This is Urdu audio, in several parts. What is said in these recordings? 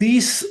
30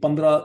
15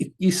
21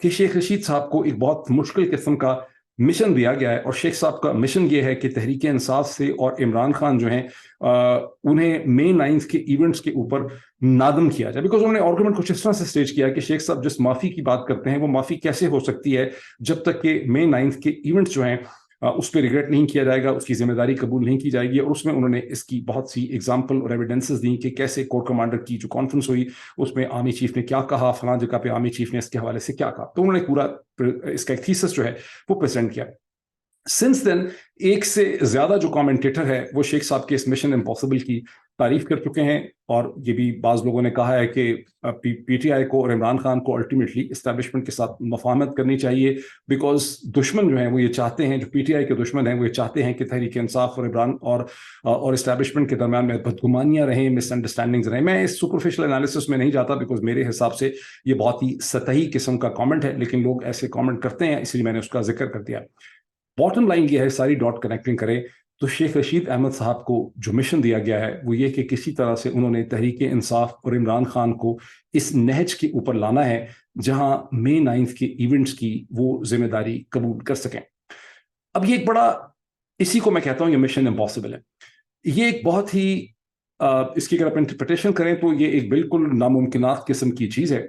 کہ شیخ رشید صاحب کو ایک بہت مشکل قسم کا مشن دیا گیا ہے، اور شیخ صاحب کا مشن یہ ہے کہ تحریک انصاف سے اور عمران خان جو ہیں انہیں مئی 9 کے ایونٹس کے اوپر نادم کیا جائے، بیکاز انہوں نے آرگومنٹ کچھ اس طرح سے اسٹیج کیا کہ شیخ صاحب جس معافی کی بات کرتے ہیں وہ معافی کیسے ہو سکتی ہے جب تک کہ مئی 9 کے ایونٹس جو ہیں اس پہ ریگریٹ نہیں کیا جائے گا، اس کی ذمہ داری قبول نہیں کی جائے گی. اور اس میں انہوں نے اس کی بہت سی ایگزامپل اور ایویڈنسز دی کہ کیسے کور کمانڈر کی جو کانفرنس ہوئی اس میں آرمی چیف نے کیا کہا، فلاں جگہ پہ آرمی چیف نے اس کے حوالے سے کیا کہا. تو انہوں نے پورا اس کا ایک تھیسس جو ہے وہ پریزنٹ کیا. سنس دین ایک سے زیادہ جو کامنٹیٹر ہے وہ شیخ صاحب کے اس مشن امپاسبل کی تعریف کر چکے ہیں، اور یہ بھی بعض لوگوں نے کہا ہے کہ پی ٹی آئی کو اور عمران خان کو الٹیمیٹلی اسٹیبلشمنٹ کے ساتھ مفاہمت کرنی چاہیے، بیکاز دشمن جو ہیں وہ یہ چاہتے ہیں، جو پی ٹی آئی کے دشمن ہیں وہ یہ چاہتے ہیں کہ تحریک انصاف اور عمران اور اسٹیبلشمنٹ کے درمیان میں بدگمانیاں رہیں، مس انڈرسٹینڈنگز رہیں. میں اس سپرفیشل انالیسس میں نہیں جاتا، بیکاز میرے حساب سے یہ بہت ہی سطحی قسم کا کامنٹ ہے، لیکن لوگ ایسے کامنٹ کرتے ہیں، اس لیے میں نے اس کا ذکر کر دیا. باٹم لائن یہ ہے، ساری ڈاٹ کنیکٹنگ کریں تو شیخ رشید احمد صاحب کو جو مشن دیا گیا ہے وہ یہ کہ کسی طرح سے انہوں نے تحریک انصاف اور عمران خان کو اس نہج کے اوپر لانا ہے جہاں مئی 9 کے ایونٹس کی وہ ذمہ داری قبول کر سکیں. اب یہ ایک بڑا، اسی کو میں کہتا ہوں یہ مشن امپاسبل ہے. یہ ایک بہت ہی اس کی اگر آپ انٹرپریٹیشن کریں تو یہ ایک بالکل ناممکنات قسم کی چیز ہے.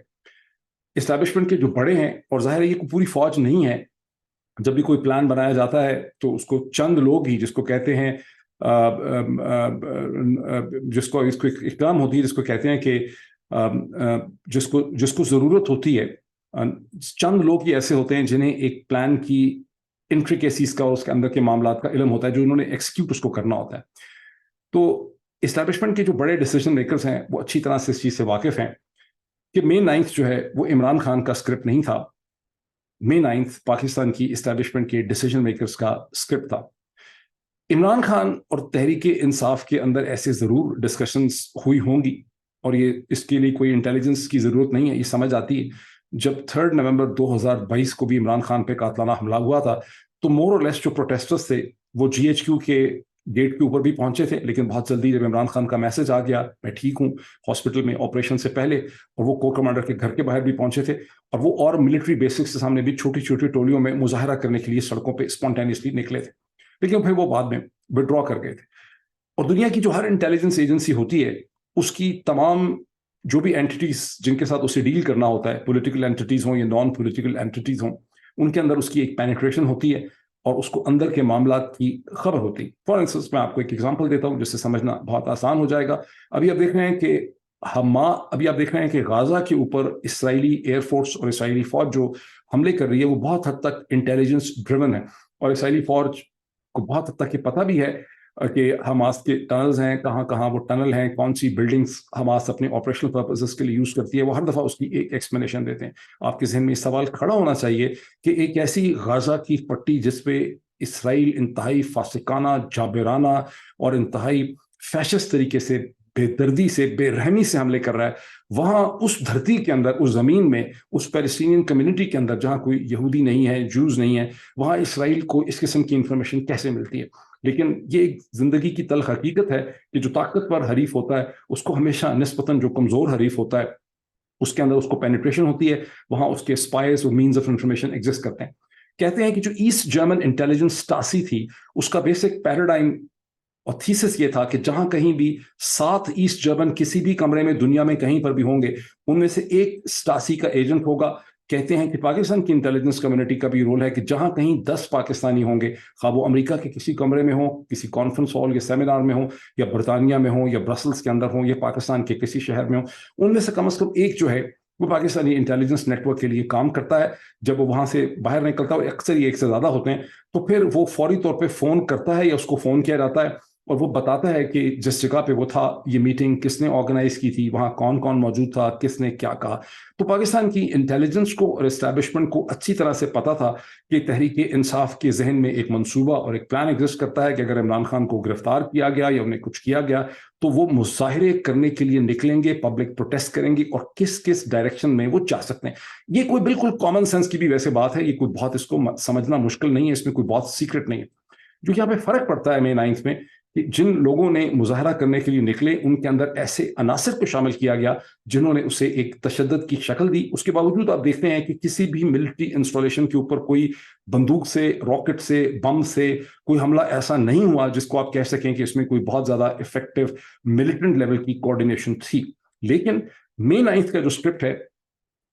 اسٹیبلشمنٹ کے جو بڑے ہیں، اور ظاہر ہے یہ پوری فوج نہیں ہے، جب بھی کوئی پلان بنایا جاتا ہے تو اس کو چند لوگ ہی، جس کو کہتے ہیں جس کو اقدام ہوتی ہے، جس کو کہتے ہیں کہ جس کو ضرورت ہوتی ہے، چند لوگ ہی ایسے ہوتے ہیں جنہیں ایک پلان کی انٹریکیسیز کا اور اس کے اندر کے معاملات کا علم ہوتا ہے، جو انہوں نے ایکسیکیوٹ اس کو کرنا ہوتا ہے. تو اسٹیبلشمنٹ کے جو بڑے ڈیسیجن میکرز ہیں وہ اچھی طرح سے اس چیز سے واقف ہیں کہ مئی 9 جو ہے وہ عمران خان کا اسکرپٹ نہیں تھا، مئی 9 پاکستان کی اسٹیبلشمنٹ کے ڈیسیجن میکرز کا اسکرپٹ تھا. عمران خان اور تحریک انصاف کے اندر ایسے ضرور ڈسکشنز ہوئی ہوں گی، اور یہ اس کے لیے کوئی انٹیلیجنس کی ضرورت نہیں ہے. یہ سمجھ آتی ہے جب 3 نومبر 2022 کو بھی عمران خان پہ قاتلانہ حملہ ہوا تھا تو مور اور لیس جو پروٹیسٹرز تھے وہ جی ایچ کیو کے گیٹ کے اوپر بھی پہنچے تھے، لیکن بہت جلدی جب عمران خان کا میسج آ گیا میں ٹھیک ہوں ہاسپٹل میں آپریشن سے پہلے، اور وہ کور کمانڈر کے گھر کے باہر بھی پہنچے تھے، اور وہ اور ملٹری بیسکس کے سامنے بھی چھوٹی چھوٹی ٹولیوں میں مظاہرہ کرنے کے لیے سڑکوں پہ اسپونٹینیسلی نکلے تھے، لیکن پھر وہ بعد میں وڈرا کر گئے تھے. اور دنیا کی جو ہر انٹیلیجنس ایجنسی ہوتی ہے اس کی تمام جو بھی اینٹیز جن کے ساتھ اسے ڈیل کرنا ہوتا ہے، پولیٹیکل اینٹیز ہوں یا نان پولیٹیکل اینٹیز ہوں، ان کے اندر اس کی ایک پینیٹریشن ہوتی ہے اور اس کو اندر کے معاملات کی خبر ہوتی. فار انسٹنس میں آپ کو ایک ایگزامپل دیتا ہوں جس سے سمجھنا بہت آسان ہو جائے گا. ابھی آپ دیکھ رہے ہیں کہ غازہ کے اوپر اسرائیلی ایئر فورس اور اسرائیلی فوج جو حملے کر رہی ہے وہ بہت حد تک انٹیلیجنس ڈریون ہے، اور اسرائیلی فوج کو بہت حد تک یہ پتہ بھی ہے کہ حماس کے ٹنلز ہیں، کہاں کہاں وہ ٹنل ہیں، کون سی بلڈنگز حماس اپنے آپریشنل پرپسز کے لیے یوز کرتی ہے. وہ ہر دفعہ اس کی ایک ایکسپلینیشن دیتے ہیں. آپ کے ذہن میں یہ سوال کھڑا ہونا چاہیے کہ ایک ایسی غازہ کی پٹی جس پہ اسرائیل انتہائی فاسقانہ، جابرانہ اور انتہائی فیشسٹ طریقے سے، بے دردی سے، بے رحمی سے حملے کر رہا ہے، وہاں اس دھرتی کے اندر، اس زمین میں، اس پیلسٹینین کمیونٹی کے اندر جہاں کوئی یہودی نہیں ہے، جوز نہیں ہے، وہاں اسرائیل کو اس قسم کی انفارمیشن کیسے ملتی ہے؟ لیکن یہ ایک زندگی کی تلخ حقیقت ہے کہ جو طاقتور حریف ہوتا ہے اس کو ہمیشہ نسبتاً جو کمزور حریف ہوتا ہے اس کے اندر اس کو پینیٹریشن ہوتی ہے، وہاں اس کے اسپائز اور مینز آف انفارمیشن ایگزسٹ کرتے ہیں. کہتے ہیں کہ جو ایسٹ جرمن انٹیلیجنس اسٹاسی تھی اس کا بیسک پیراڈائم اور تھیسس یہ تھا کہ جہاں کہیں بھی 7 ایسٹ جرمن کسی بھی کمرے میں دنیا میں کہیں پر بھی ہوں گے، ان میں سے ایک اسٹاسی کا ایجنٹ ہوگا. کہتے ہیں کہ پاکستان کی انٹیلیجنس کمیونٹی کا بھی رول ہے کہ جہاں کہیں 10 پاکستانی ہوں گے، خواہ وہ امریکہ کے کسی کمرے میں ہوں، کسی کانفرنس ہال یا سیمینار میں ہوں، یا برطانیہ میں ہوں، یا برسلز کے اندر ہوں، یا پاکستان کے کسی شہر میں ہوں، ان میں سے کم از کم ایک جو ہے وہ پاکستانی انٹیلیجنس نیٹ ورک کے لیے کام کرتا ہے. جب وہ وہاں سے باہر نکلتا ہے، اکثر یہ ایک سے زیادہ ہوتے ہیں، تو پھر وہ فوری طور پہ فون کرتا ہے یا اس کو فون کیا جاتا ہے اور وہ بتاتا ہے کہ جس جگہ پہ وہ تھا یہ میٹنگ کس نے آرگنائز کی تھی، وہاں کون کون موجود تھا، کس نے کیا کہا. تو پاکستان کی انٹیلیجنس کو اور اسٹیبلشمنٹ کو اچھی طرح سے پتا تھا کہ تحریک انصاف کے ذہن میں ایک منصوبہ اور ایک پلان ایگزسٹ کرتا ہے کہ اگر عمران خان کو گرفتار کیا گیا یا انہیں کچھ کیا گیا تو وہ مظاہرے کرنے کے لیے نکلیں گے، پبلک پروٹیسٹ کریں گے، اور کس کس ڈائریکشن میں وہ جا سکتے ہیں. یہ کوئی بالکل کامن سینس کی بھی ویسے بات ہے، یہ کوئی بہت اس کو سمجھنا مشکل نہیں ہے، اس میں کوئی بہت سیکرٹ نہیں ہے. جو یہاں پہ فرق پڑتا ہے مئی 9 میں کہ جن لوگوں نے مظاہرہ کرنے کے لیے نکلے ان کے اندر ایسے عناصر کو شامل کیا گیا جنہوں نے اسے ایک تشدد کی شکل دی. اس کے باوجود آپ دیکھتے ہیں کہ کسی بھی ملٹری انسٹالیشن کے اوپر کوئی بندوق سے، راکٹ سے، بم سے کوئی حملہ ایسا نہیں ہوا جس کو آپ کہہ سکیں کہ اس میں کوئی بہت زیادہ افیکٹو ملیٹنٹ لیول کی کوآرڈینیشن تھی. لیکن مئی 9 کا جو اسکرپٹ ہے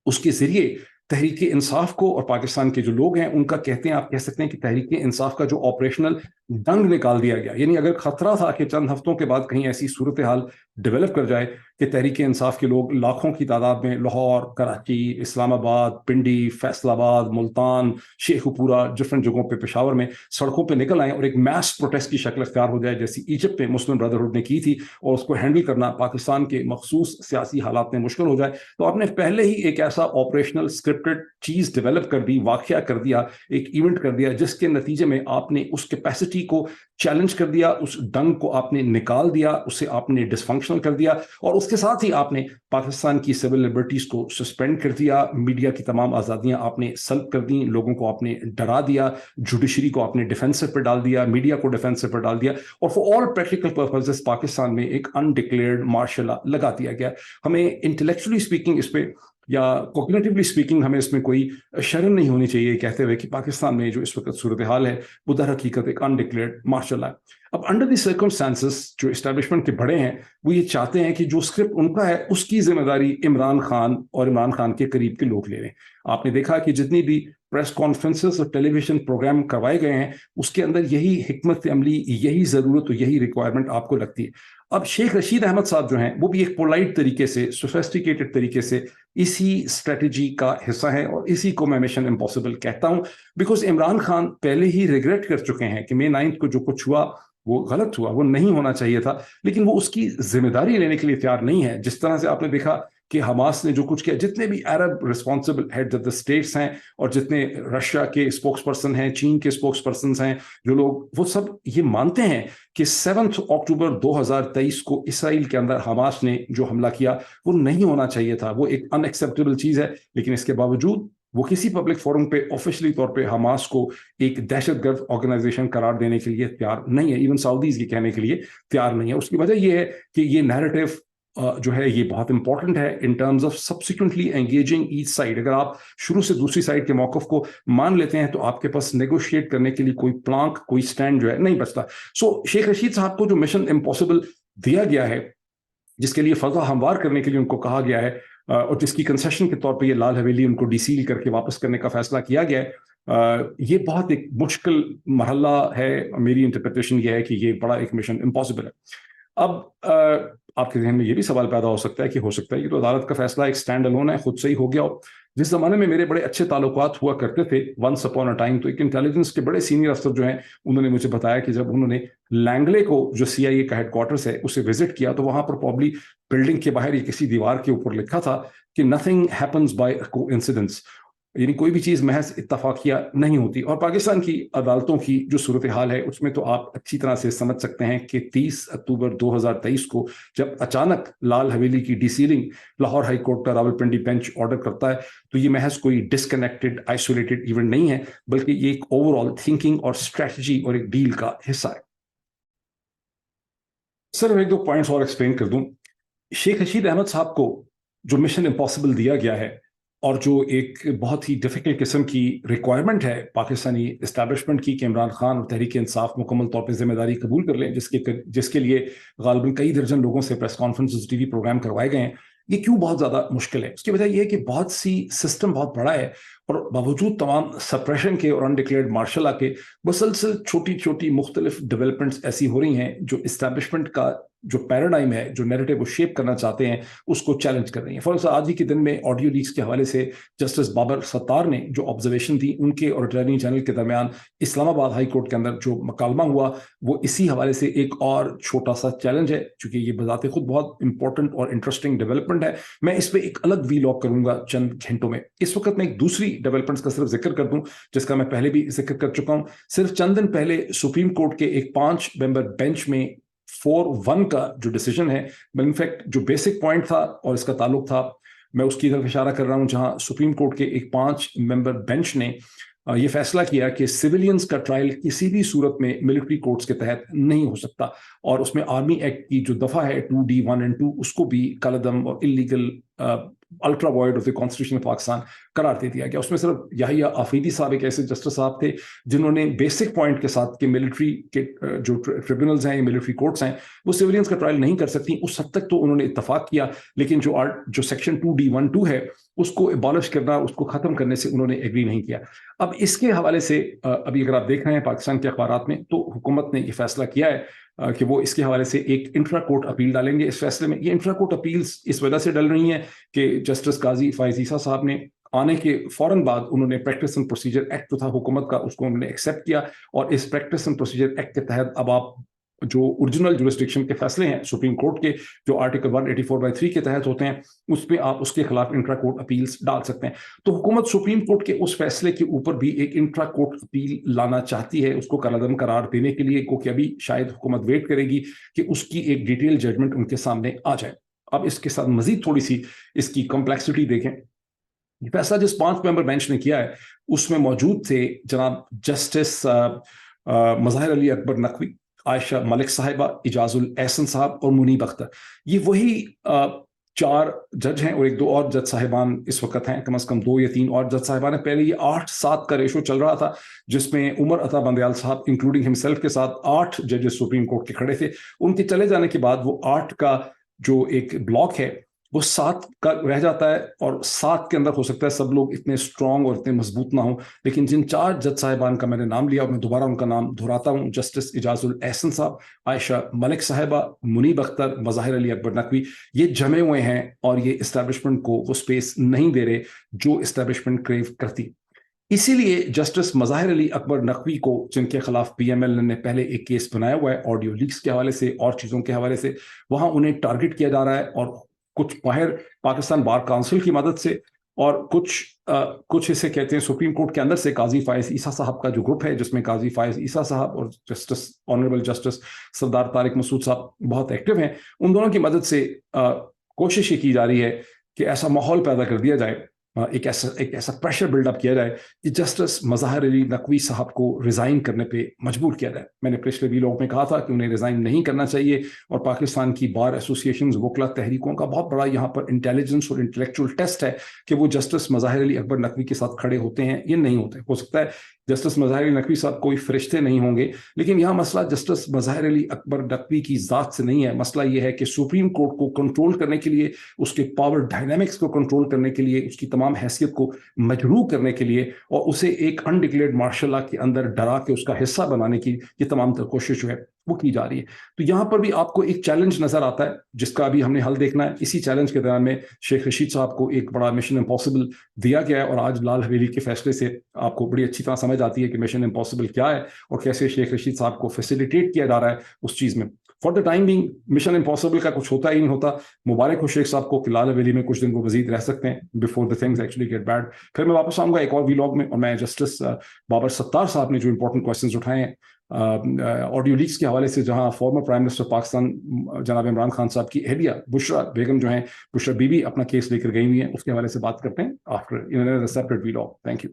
اس کے ذریعے تحریک انصاف کو اور پاکستان کے جو لوگ ہیں ان کا کہتے ہیں، آپ کہہ سکتے ہیں کہ تحریک انصاف کا جو آپریشنل ڈنگ نکال دیا گیا. یعنی اگر خطرہ تھا کہ چند ہفتوں کے بعد کہیں ایسی صورتحال ڈیولپ کر جائے کہ تحریک انصاف کے لوگ لاکھوں کی تعداد میں لاہور، کراچی، اسلام آباد، پنڈی، فیصل آباد، ملتان، شیخو پورہ، ڈفرینٹ جگہوں پہ، پشاور میں سڑکوں پہ نکل آئیں اور ایک میس پروٹیسٹ کی شکل اختیار ہو جائے جیسی ایجپٹ میں مسلم بردرہڈ نے کی تھی، اور اس کو ہینڈل کرنا پاکستان کے مخصوص سیاسی حالات میں مشکل ہو جائے، تو آپ نے پہلے ہی ایک ایسا آپریشنل اسکرپٹڈ چیز ڈیولپ کر دی، واقعہ کر دیا، ایک ایونٹ کر دیا جس کے نتیجے میں آپ نے اس کیپیسٹی کو چیلنج کر دیا، اس ڈنگ کو آپ نے نکال دیا، اسے آپ نے ڈسفنکشنل کر دیا، اور اس کے ساتھ ہی آپ نے پاکستان کی سول لبرٹیز کو سسپینڈ کر دیا، میڈیا کی تمام آزادیاں آپ نے سلب کر دیں، لوگوں کو آپ نے ڈرا دیا، جوڈیشری کو آپ نے ڈیفینسو پہ ڈال دیا، میڈیا کو ڈیفینسو پہ ڈال دیا، اور for all practical purposes Pakistan میں ایک انڈکلیئرڈ مارشل لا لگا دیا گیا. ہمیں انٹلیکچولی اسپیکنگ اس پہ یا کوگنیٹیولی اسپیکنگ ہمیں اس میں کوئی شرم نہیں ہونی چاہیے کہتے ہوئے کہ پاکستان میں جو اس وقت صورتحال ہے وہ در حقیقت ایک انڈکلیئرڈ مارشل ہے. اب انڈر دی سرکمسٹانسز جو اسٹیبلشمنٹ کے بڑے ہیں وہ یہ چاہتے ہیں کہ جو اسکرپٹ ان کا ہے اس کی ذمہ داری عمران خان اور عمران خان کے قریب کے لوگ لے لیں. آپ نے دیکھا کہ جتنی بھی پریس کانفرنسز اور ٹیلی ویژن پروگرام کروائے گئے ہیں اس کے اندر یہی حکمت عملی، یہی ضرورت اور یہی ریکوائرمنٹ آپ کو لگتی ہے. اب شیخ رشید احمد صاحب جو ہیں وہ بھی ایک پولائٹ طریقے سے، سوفیسٹیکیٹڈ طریقے سے اسی اسٹریٹجی کا حصہ ہیں، اور اسی کو میں مشن امپاسبل کہتا ہوں، بیکاز عمران خان پہلے ہی ریگریٹ کر چکے ہیں کہ مئی 9 کو جو کچھ ہوا وہ غلط ہوا، وہ نہیں ہونا چاہیے تھا، لیکن وہ اس کی ذمہ داری لینے کے لیے تیار نہیں ہے. جس طرح سے آپ نے دیکھا کہ حماس نے جو کچھ کیا، جتنے بھی عرب responsible heads of the states ہیں اور جتنے رشیا کے اسپوکس پرسن ہیں، چین کے اسپوکس پرسنز ہیں، جو لوگ وہ سب یہ مانتے ہیں کہ 7 اکتوبر 2023 کو اسرائیل کے اندر حماس نے جو حملہ کیا وہ نہیں ہونا چاہیے تھا، وہ ایک ان ایکسیپٹیبل چیز ہے. لیکن اس کے باوجود وہ کسی پبلک فورم پہ آفیشلی طور پہ حماس کو ایک دہشت گرد آرگنائزیشن قرار دینے کے لیے تیار نہیں ہے، ایون سعودیز یہ کہنے کے لیے تیار نہیں ہے. اس کی وجہ یہ ہے کہ یہ نیریٹو جو ہے یہ بہت امپورٹنٹ ہے in terms of subsequently engaging each side. اگر آپ شروع سے دوسری سائڈ کے موقف کو مان لیتے ہیں تو آپ کے پاس نیگوشیٹ کرنے کے لیے کوئی پلانک، کوئی سٹینڈ جو ہے نہیں بچتا. سو شیخ رشید صاحب کو جو مشن امپاسبل دیا گیا ہے، جس کے لیے فضا ہموار کرنے کے لیے ان کو کہا گیا ہے، اور جس کی کنسیشن کے طور پہ یہ لال حویلی ان کو ڈی سیل کر کے واپس کرنے کا فیصلہ کیا گیا ہے، یہ بہت ایک مشکل مرحلہ ہے. میری انٹرپریٹیشن یہ ہے کہ یہ بڑا ایک مشن امپاسبل ہے. اب آپ کے ذہن میں یہ بھی سوال پیدا ہو سکتا ہے کہ ہو سکتا ہے یہ تو عدالت کا فیصلہ ایک سٹینڈ الون ہے، خود سے ہی ہو گیا ہو. جس زمانے میں میرے بڑے اچھے تعلقات ہوا کرتے تھے ونس اپون اے ٹائم، تو ایک انٹیلیجنس کے بڑے سینئر افسر جو ہیں انہوں نے مجھے بتایا کہ جب انہوں نے لینگلے کو جو CIA کا ہیڈ کوارٹرز ہے اسے وزٹ کیا تو وہاں پر پرابلی بلڈنگ کے باہر یا کسی دیوار کے اوپر لکھا تھا کہ نتھنگ ہیپنز بائی کوانسیڈنس، یعنی کوئی بھی چیز محض اتفاقیہ نہیں ہوتی. اور پاکستان کی عدالتوں کی جو صورتحال ہے اس میں تو آپ اچھی طرح سے سمجھ سکتے ہیں کہ 30 اکتوبر 2023 کو جب اچانک لال حویلی کی desealing Lahore high court کا راولپنڈی بینچ آرڈر کرتا ہے تو یہ محض کوئی ڈسکنیکٹڈ آئسولیٹڈ ایونٹ نہیں ہے، بلکہ یہ ایک اوور آل تھنکنگ اور اسٹریٹجی اور ایک ڈیل کا حصہ ہے. سر ایک دو پوائنٹس اور ایکسپلین کر دوں. شیخ رشید احمد صاحب کو جو مشن امپاسبل دیا گیا ہے اور جو ایک بہت ہی ڈیفیکلٹ قسم کی ریکوائرمنٹ ہے پاکستانی اسٹیبلشمنٹ کی کہ عمران خان اور تحریک انصاف مکمل طور پہ ذمہ داری قبول کر لیں، جس کے لیے غالباً کئی درجن لوگوں سے press conferences, T V programme کروائے گئے ہیں، یہ کیوں بہت زیادہ مشکل ہے؟ اس کی وجہ یہ ہے کہ بہت سی سسٹم بہت بڑا ہے اور باوجود تمام سپریشن کے اور انڈکلیئرڈ مارشل لا کے مسلسل چھوٹی چھوٹی مختلف ڈیولپمنٹس ایسی ہو رہی ہیں جو اسٹیبلشمنٹ کا جو پیراڈائم ہے، جو نیریٹو وہ شیپ کرنا چاہتے ہیں، اس کو چیلنج کر رہی ہیں. فار ایگزامپل آج ہی کے دن میں آڈیو لیکس کے حوالے سے جسٹس بابر ستار نے جو آبزرویشن دی ان کے اور اٹارنی جنرل کے درمیان اسلام آباد ہائی کورٹ کے اندر جو مکالمہ ہوا وہ اسی حوالے سے ایک اور چھوٹا سا چیلنج ہے، چونکہ یہ بذات خود بہت امپورٹنٹ اور انٹرسٹنگ ڈیولپمنٹ ہے. میں اس پہ ایک الگ وی لاگ کروں گا چند گھنٹوں میں. اس وقت میں ایک دوسری ڈیولپمنٹس کا صرف ذکر کر دوں جس کا میں پہلے بھی ذکر کر چکا ہوں. صرف چند دن پہلے سپریم کورٹ کے ایک 5 ممبر بینچ میں 4-1 کا جو ڈیسیجن ہے، انفیکٹ جو بیسک پوائنٹ تھا اور اس کا تعلق تھا، میں اس کی طرف اشارہ کر رہا ہوں، جہاں سپریم کورٹ کے ایک 5 ممبر بینچ نے یہ فیصلہ کیا کہ سویلینز کا ٹرائل کسی بھی صورت میں ملٹری کورٹس کے تحت نہیں ہو سکتا، اور اس میں آرمی ایکٹ کی جو دفعہ ہے 2D1 اور 2 اس کو بھی کالعدم اور انلیگل الٹرا وائڈ of the Constitution of Pakistan قرار دے دیا گیا۔ اس میں صرف یحییٰ آفریدی صاحب ایک ایسے جسٹس صاحب تھے جنہوں نے بیسک پوائنٹ کے ساتھ کہ ملٹری کے جو ٹریبونلز ہیں، ملٹری کورٹس ہیں، وہ سویلینز کا ٹرائل نہیں کر سکتی، اس حد تک تو انہوں نے اتفاق کیا، لیکن جو سیکشن 2D1(2) ہے اس کو ابالش کرنا، اس کو ختم کرنے سے انہوں نے ایگری نہیں کیا۔ اب اس کے حوالے سے ابھی اگر آپ دیکھ رہے ہیں پاکستان کے اخبارات میں، تو حکومت نے یہ فیصلہ کیا ہے کہ وہ اس کے حوالے سے ایک انٹرا کورٹ اپیل ڈالیں گے اس فیصلے میں۔ یہ انٹرا کورٹ اپیلز اس وجہ سے ڈل رہی ہیں کہ جسٹس قاضی فائز عیسیٰ صاحب نے آنے کے فوراً بعد انہوں نے پریکٹس اینڈ پروسیجر ایکٹ جو تھا حکومت کا، اس کو انہوں نے ایکسیپٹ کیا، اور اس پریکٹس اینڈ پروسیجر ایکٹ کے تحت اب آپ جو اوریجنل جورسڈکشن کے فیصلے ہیں سپریم کورٹ کے، جو آرٹیکل 184(3) کے تحت ہوتے ہیں، اس پہ آپ اس کے خلاف انٹرا کورٹ اپیلز ڈال سکتے ہیں۔ تو حکومت سپریم کورٹ کے اس فیصلے کے اوپر بھی ایک انٹرا کورٹ اپیل لانا چاہتی ہے، اس کو کالعدم قرار دینے کے لیے، کیونکہ ابھی شاید حکومت ویٹ کرے گی کہ اس کی ایک ڈیٹیل ججمنٹ ان کے سامنے آ جائے۔ اب اس کے ساتھ مزید تھوڑی سی اس کی کمپلیکسٹی دیکھیں۔ یہ فیصلہ جس 5 ممبر بینچ نے کیا ہے اس میں موجود تھے جناب جسٹس مظاہر علی اکبر نقوی، عائشہ ملک صاحبہ، اعجاز الاحسن صاحب اور منیب اختر۔ یہ وہی 4 جج ہیں، اور 1-2 اور جج صاحبان اس وقت ہیں، کم از کم 2 یا 3 اور جج صاحبان ہیں۔ پہلے یہ 8-7 کا ریشو چل رہا تھا، جس میں عمر عطا بندیال صاحب انکلوڈنگ ہمسیلف کے ساتھ 8 ججز سپریم کورٹ کے کھڑے تھے۔ ان کے چلے جانے کے بعد وہ 8 کا جو ایک بلاک ہے وہ 7 کا رہ جاتا ہے، اور 7 کے اندر ہو سکتا ہے سب لوگ اتنے اسٹرانگ اور اتنے مضبوط نہ ہوں، لیکن جن 4 جج صاحبان کا میں نے نام لیا، اور میں دوبارہ ان کا نام دہراتا ہوں، جسٹس اعجاز الاحسن صاحب، عائشہ ملک صاحبہ، منیب اختر، مظاہر علی اکبر نقوی، یہ جمے ہوئے ہیں، اور یہ اسٹیبلشمنٹ کو وہ سپیس نہیں دے رہے جو اسٹیبلشمنٹ کریو کرتی۔ اسی لیے جسٹس مظاہر علی اکبر نقوی کو، جن کے خلاف پی ایم ایل نے پہلے ایک کیس بنایا ہوا ہے آڈیو لیکس کے حوالے سے اور چیزوں کے حوالے سے، وہاں انہیں ٹارگٹ کیا جا رہا ہے، اور کچھ باہر پاکستان بار کونسل کی مدد سے، اور کچھ اسے کہتے ہیں سپریم کورٹ کے اندر سے قاضی فائز عیسیٰ صاحب کا جو گروپ ہے، جس میں قاضی فائز عیسیٰ صاحب اور جسٹس آنریبل جسٹس سردار طارق مسعود صاحب بہت ایکٹیو ہیں، ان دونوں کی مدد سے کوشش یہ کی جا رہی ہے کہ ایسا ماحول پیدا کر دیا جائے، ایک ایسا پریشر بلڈ اپ کیا جائے کہ جسٹس مظاہر علی نقوی صاحب کو ریزائن کرنے پہ مجبور کیا جائے۔ میں نے پچھلے ویلاگ میں کہا تھا کہ انہیں ریزائن نہیں کرنا چاہیے، اور پاکستان کی بار ایسوسیشنز، وکلا تحریکوں کا بہت بڑا یہاں پر انٹیلیجنس اور انٹلیکچوئل ٹیسٹ ہے کہ وہ جسٹس مظاہر علی اکبر نقوی کے ساتھ کھڑے ہوتے ہیں یا نہیں ہوتے۔ ہو سکتا ہے جسٹس مظاہر علی نقوی صاحب کوئی فرشتے نہیں ہوں گے، لیکن یہاں مسئلہ جسٹس مظاہر علی اکبر نقوی کی ذات سے نہیں ہے، مسئلہ یہ ہے کہ سپریم کورٹ کو کنٹرول کرنے کے لیے، اس کے پاور ڈائنامکس کو کنٹرول کرنے کے لیے، اس کی تمام حیثیت کو مجروح کرنے کے لیے، اور اسے ایک انڈکلیئرڈ مارشل لا کے اندر ڈرا کے اس کا حصہ بنانے کی یہ تمام تر کوشش جو ہے وہ کی جا رہی ہے۔ تو یہاں پر بھی آپ کو ایک چیلنج نظر آتا ہے، جس کا ابھی ہم نے حل دیکھنا ہے۔ اسی چیلنج کے دوران میں شیخ رشید صاحب کو ایک بڑا مشن امپاسبل دیا گیا ہے، اور آج لال حویلی کے فیصلے سے آپ کو بڑی اچھی طرح سمجھ آتی ہے کہ مشن امپاسبل کیا ہے، اور کیسے شیخ رشید صاحب کو فیسیلیٹیٹ کیا جا رہا ہے اس چیز میں۔ For the time being mission impossible کا کچھ ہوتا ہی نہیں ہوتا۔ مبارک ہو شیخ صاحب کو کہ لال حویلی میں کچھ دن وہ مزید رہ سکتے ہیں before the things actually get bad. پھر میں واپس آؤں گا ایک اور ویلاگ میں، اور میں جسٹس بابر ستار صاحب نے جو امپورٹنٹ کوشچنز اٹھائے ہیں آڈیو لیکس کے حوالے سے، جہاں فارمر پرائم منسٹر پاکستان جناب عمران خان صاحب کی اہلیہ بشرا بیگم جو ہیں، بشرا بی بی اپنا کیس لے کر گئی ہوئی ہیں، اس کے حوالے سے بات کرتے ہیں after in a separate vlog. Thank you.